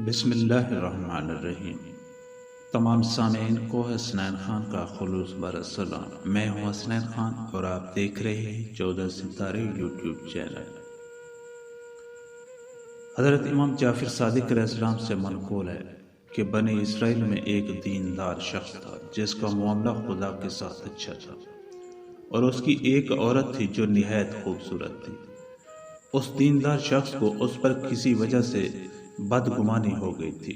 بسم اللہ الرحمن الرحیم۔ تمام سامعین کو حسنین خان کا خلوص بھرا سلام۔ میں ہوں حسنین خان اور آپ دیکھ رہے ہیں 14 ستارے یوٹیوب چینل۔ حضرت امام جعفر صادق علیہ السلام سے منقول ہے کہ بنی اسرائیل میں ایک دیندار شخص تھا جس کا معاملہ خدا کے ساتھ اچھا تھا، اور اس کی ایک عورت تھی جو نہایت خوبصورت تھی۔ اس دیندار شخص کو اس پر کسی وجہ سے بدگمانی ہو گئی تھی۔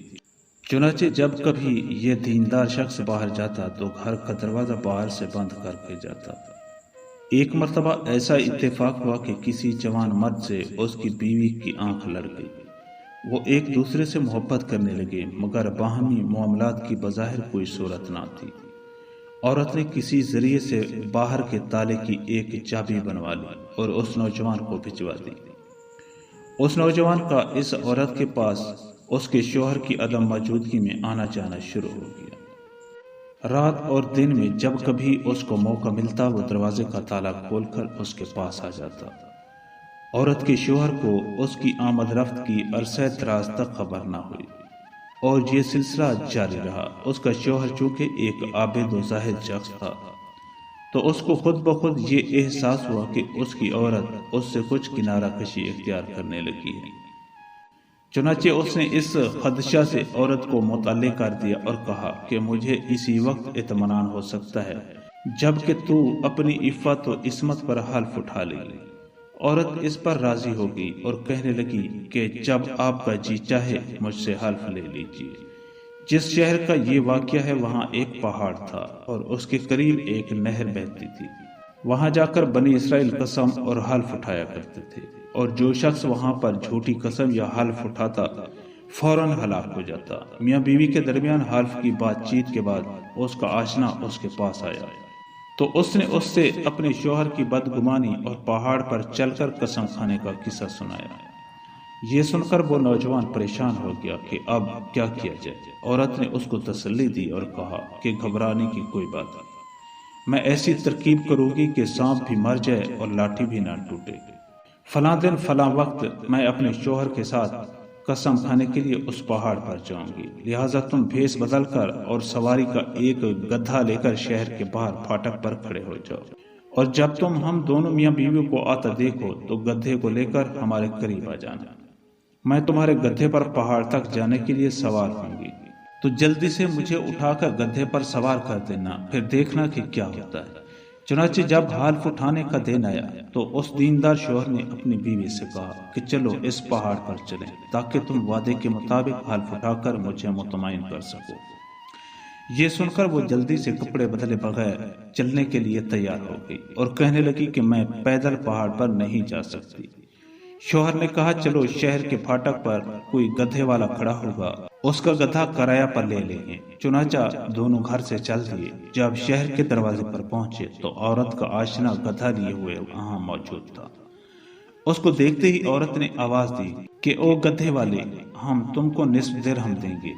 چنانچہ جب کبھی یہ دیندار شخص باہر جاتا تو گھر کا دروازہ باہر سے بند کر کے جاتا۔ ایک مرتبہ ایسا اتفاق ہوا کہ کسی جوان مرد سے اس کی بیوی کی آنکھ لڑ گئی۔ وہ ایک دوسرے سے محبت کرنے لگے، مگر باہمی معاملات کی بظاہر کوئی صورت نہ تھی۔ عورت نے کسی ذریعے سے باہر کے تالے کی ایک چابی بنوا لی اور اس نوجوان کو بھجوا دی۔ اس نوجوان کا اس عورت کے پاس اس کے شوہر کی عدم موجودگی میں آنا جانا شروع ہو گیا۔ رات اور دن میں جب کبھی اس کو موقع ملتا وہ دروازے کا تالا کھول کر اس کے پاس آ جاتا۔ عورت کے شوہر کو اس کی آمد رفت کی عرصہ دراز تک خبر نہ ہوئی، اور یہ سلسلہ جاری رہا۔ اس کا شوہر چونکہ ایک عابد و زاہد شخص تھا تو اس کو خود بخود یہ احساس ہوا کہ اس کی عورت اس سے کچھ کنارہ کشی اختیار کرنے لگی ہے۔ چنانچہ اس نے اس خدشہ سے عورت کو مطلع کر دیا اور کہا کہ مجھے اسی وقت اطمینان ہو سکتا ہے جب کہ تو اپنی عفت و عصمت پر حلف اٹھا لے گی۔ عورت اس پر راضی ہو گئی اور کہنے لگی کہ جب آپ کا جی چاہے مجھ سے حلف لے لیجیے۔ جس شہر کا یہ واقعہ ہے وہاں ایک پہاڑ تھا اور اس کے قریب ایک نہر بہتی تھی۔ وہاں جا کر بنی اسرائیل قسم اور حلف اٹھایا کرتے تھے، اور جو شخص وہاں پر جھوٹی قسم یا حلف اٹھاتا فوراً ہلاک ہو جاتا۔ میاں بیوی کے درمیان حلف کی بات چیت کے بعد اس کا آشنا اس کے پاس آیا تو اس نے اس سے اپنے شوہر کی بدگمانی اور پہاڑ پر چل کر قسم کھانے کا قصہ سنایا۔ یہ سن کر وہ نوجوان پریشان ہو گیا کہ اب کیا کیا جائے۔ عورت نے اس کو تسلی دی اور کہا کہ گھبرانے کی کوئی بات نہیں، میں ایسی ترکیب کروں گی کہ سانپ بھی مر جائے اور لاٹھی بھی نہ ٹوٹے۔ فلاں دن فلاں وقت میں اپنے شوہر کے ساتھ قسم کھانے کے لیے اس پہاڑ پر جاؤں گی، لہٰذا تم بھیس بدل کر اور سواری کا ایک گدھا لے کر شہر کے باہر پھاٹک پر کھڑے ہو جاؤ، اور جب تم ہم دونوں میاں بیوی کو آتا دیکھو تو گدھے کو لے کر ہمارے قریب آ جانا۔ میں تمہارے گدھے پر پہاڑ تک جانے کے لیے سوار ہوں گی، تو جلدی سے مجھے اٹھا کر گدھے پر سوار کر دینا، پھر دیکھنا کہ کیا ہوتا ہے۔ چنانچہ جب حلف اٹھانے کا دن آیا تو اس دیندار شوہر نے اپنی بیوی سے کہا کہ چلو اس پہاڑ پر چلیں تاکہ تم وعدے کے مطابق حلف اٹھا کر مجھے مطمئن کر سکو۔ یہ سن کر وہ جلدی سے کپڑے بدلے بغیر چلنے کے لیے تیار ہو گئی اور کہنے لگی کہ میں پیدل پہاڑ پر نہیں جا سکتی۔ شوہر نے کہا چلو شہر کے پھاٹک پر کوئی گدھے والا کھڑا ہوگا، اس کا گدھا کرایہ پر لے لیں گے۔ چنانچہ دونوں گھر سے چل دیے۔ جب شہر کے دروازے پر پہنچے تو عورت کا آشنا گدھا لیے ہوئے وہاں موجود تھا۔ اس کو دیکھتے ہی عورت نے آواز دی کہ او گدھے والے، ہم تم کو نصف درہم دیں گے،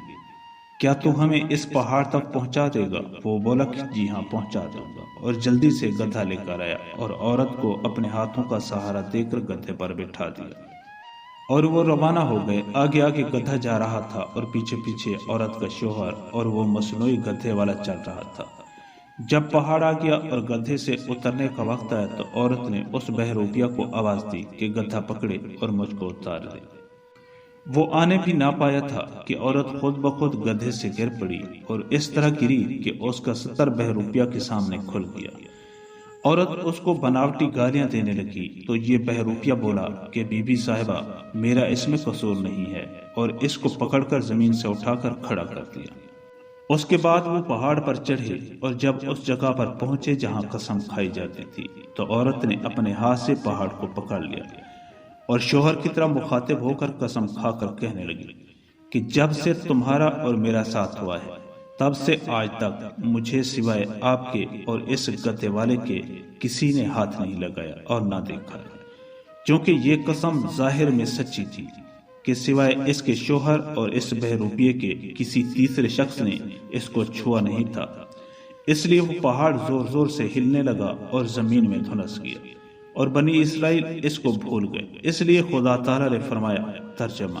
کیا تو ہمیں اس پہاڑ تک پہنچا دے گا؟ وہ بولا کہ جی ہاں پہنچا دوں گا، اور جلدی سے گدھا لے کر آیا اور عورت کو اپنے ہاتھوں کا سہارا دے کر گدھے پر بٹھا دیا اور وہ روانہ ہو گئے۔ آگے آگے گدھا جا رہا تھا اور پیچھے پیچھے عورت کا شوہر، اور وہ مصنوعی گدھے والا چل رہا تھا۔ جب پہاڑ آ گیا اور گدھے سے اترنے کا وقت آیا تو عورت نے اس بہروپیہ کو آواز دی کہ گدھا پکڑے اور مجھ کو اتار دے۔ وہ آنے بھی نہ پایا تھا کہ عورت خود بخود گدھے سے گر پڑی اور اس طرح گری کہ اس کا 70 بہروپیہ کے سامنے کھل گیا۔ عورت اس کو بناوٹی گالیاں دینے لگی تو یہ بہروپیہ بولا کہ بی بی صاحبہ میرا اس میں قصور نہیں ہے، اور اس کو پکڑ کر زمین سے اٹھا کر کھڑا کر دیا۔ اس کے بعد وہ پہاڑ پر چڑھے اور جب اس جگہ پر پہنچے جہاں قسم کھائی جاتی تھی تو عورت نے اپنے ہاتھ سے پہاڑ کو پکڑ لیا اور شوہر کی طرح مخاطب ہو کر قسم کھا کر کہنے لگی کہ جب سے تمہارا اور میرا ساتھ ہوا ہے تب سے آج تک مجھے سوائے آپ کے اور اس گدھے والے کے کسی نے ہاتھ نہیں لگایا اور نہ دیکھا، چونکہ یہ قسم ظاہر میں سچی تھی کہ سوائے اس کے شوہر اور اس بہروپیے کے کسی تیسرے شخص نے اس کو چھوا نہیں تھا۔ اس لیے وہ پہاڑ زور زور سے ہلنے لگا اور زمین میں دھنس گیا، اور بنی اسرائیل اس کو بھول گئے۔ اس لیے خدا تعالیٰ نے فرمایا، ترجمہ: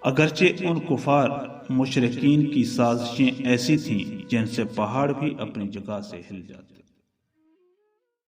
اگرچہ ان کفار مشرکین کی سازشیں ایسی تھیں جن سے پہاڑ بھی اپنی جگہ سے ہل جاتے۔